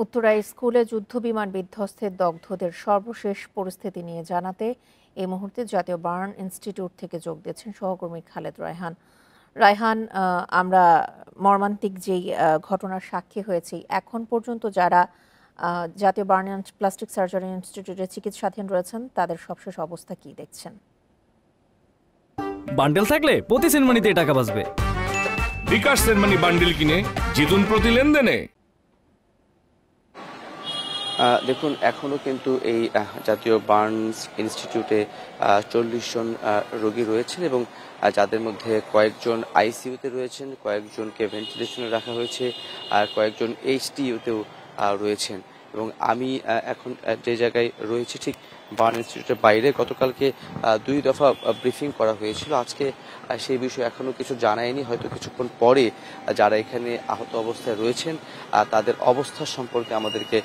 উত্তরায় স্কুলে যুদ্ধবিমান বিধ্বস্তের দগ্ধদের সর্বশেষ পরিস্থিতি নিয়ে জানাতে এই মুহূর্তে জাতীয় বার্ন ইনস্টিটিউট থেকে যোগ দিয়েছেন সহকর্মী খালেদ রায়হান। রায়হান, আমরা মর্মান্তিক যেই ঘটনার সাক্ষী হয়েছি, এখন পর্যন্ত যারা জাতীয় বার্ন অ্যান্ড প্লাস্টিক সার্জারি ইনস্টিটিউটে চিকিৎসাধীন রয়েছেন তাদের সবশেষ অবস্থা কি দেখছেন? বান্ডেল থাকলে প্রতি সেনমানিতে টাকা বাঁচবে। বিকাশ সেনমানি বান্ডেল কিনে জিতুন প্রতি লেনদেনে। দেখুন, এখনো কিন্তু এই জাতীয় বার্নস ইনস্টিটিউটে 40 জন রোগী রয়েছেন এবং যাদের মধ্যে কয়েকজন আইসিইউতে রয়েছেন, কয়েকজনকে ভেন্টিলেশনে রাখা হয়েছে, আর কয়েকজন এইচডিইউতেও রয়েছেন। এবং আমি এখন যে জায়গায় রয়েছি ঠিক বার্ন ইনস্টিটিউটের বাইরে, গতকালকে 2 দফা ব্রিফিং করা হয়েছিল। আজকে সেই বিষয়ে এখনো কিছু জানায়নি। হয়তো কিছুক্ষণ পরে যারা এখানে আহত অবস্থায় রয়েছেন তাদের অবস্থা সম্পর্কে আমাদেরকে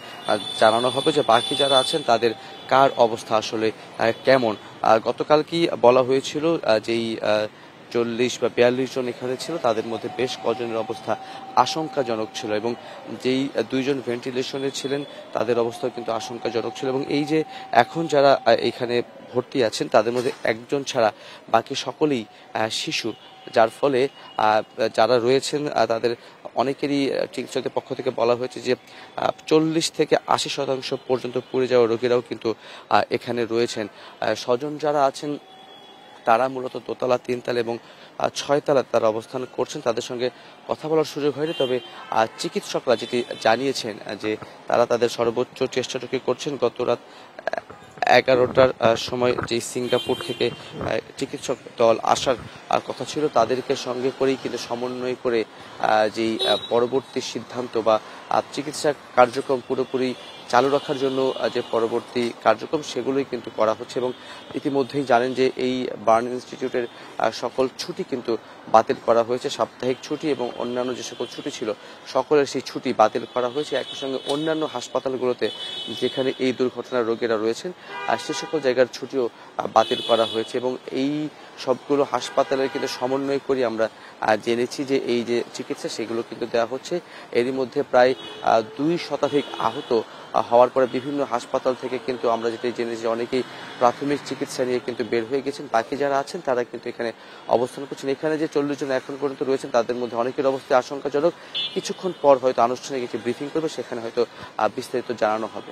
জানানো হবে, যে বাকি যারা আছেন তাদের কার অবস্থা আসলে কেমন। গতকাল কি বলা হয়েছিল, যেই 40 বা 42 জন এখানে ছিল তাদের মধ্যে বেশ কজনের অবস্থা আশঙ্কাজনক ছিল, এবং যেই 2 জন ভেন্টিলেশনে ছিলেন তাদের অবস্থা কিন্তু আশঙ্কাজনক ছিল। এবং এই যে এখন যারা এখানে ভর্তি আছেন তাদের মধ্যে একজন ছাড়া বাকি সকলেই শিশু, যার ফলে যারা রয়েছেন তাদের অনেকেরই চিকিৎসকের পক্ষ থেকে বলা হয়েছে যে 40 থেকে 80% পর্যন্ত পুড়ে যাওয়া রোগীরাও কিন্তু এখানে রয়েছেন। স্বজন যারা আছেন তারা মূলত দোতলা, 3 তলা এবং 6 তলা তারা অবস্থান করছেন। তাদের সঙ্গে কথা বলার সুযোগ হয়নি, তবে চিকিৎসকরা যেটি জানিয়েছেন যে তারা তাদের সর্বোচ্চ চেষ্টাটুকু করছেন। গত রাত 11টার সময় যে সিঙ্গাপুর থেকে চিকিৎসক দল আসার কথা ছিল তাদেরকে সঙ্গে করেই কিন্তু সমন্বয় করে যেই পরবর্তী সিদ্ধান্ত বা চিকিৎসা কার্যক্রম পুরোপুরি চালু রাখার জন্য যে পরবর্তী কার্যক্রম সেগুলোই কিন্তু করা হচ্ছে। এবং ইতিমধ্যেই জানেন যে এই বার্ন ইনস্টিটিউটের সকল ছুটি কিন্তু বাতিল করা হয়েছে। সাপ্তাহিক ছুটি এবং অন্যান্য যে সকল ছুটি ছিল সকলের সেই ছুটি বাতিল করা হয়েছে। একই সঙ্গে অন্যান্য হাসপাতালগুলোতে যেখানে এই দুর্ঘটনার রোগীরা রয়েছেন সে সকল জায়গার ছুটিও বাতিল করা হয়েছে। এবং এই সবগুলো হাসপাতালের কিন্তু সমন্বয় করে আমরা জেনেছি যে এই যে চিকিৎসা সেগুলো কিন্তু দেওয়া হচ্ছে। এরই মধ্যে প্রায় 2 শতাধিক আহত হওয়ার পরে বিভিন্ন হাসপাতাল থেকে কিন্তু আমরা যেটা জেনেছি অনেকেই প্রাথমিক চিকিৎসা নিয়ে কিন্তু বের হয়ে গেছেন। বাকি যারা আছেন তারা কিন্তু এখানে অবস্থান করছেন। এখানে যে 40 জন এখন পর্যন্ত রয়েছেন তাদের মধ্যে অনেকের অবস্থা আশঙ্কাজনক। কিছুক্ষণ পর হয়তো আনুষ্ঠানিক একটি ব্রিফিং করবে, সেখানে হয়তো বিস্তারিত জানানো হবে।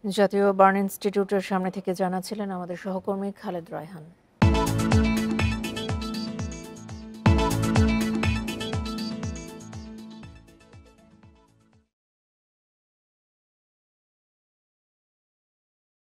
জাতীয় বার্ন ইনস্টিটিউটের সামনে থেকে জানাচ্ছিলেন আমাদের সহকর্মী খালেদ রায়হান।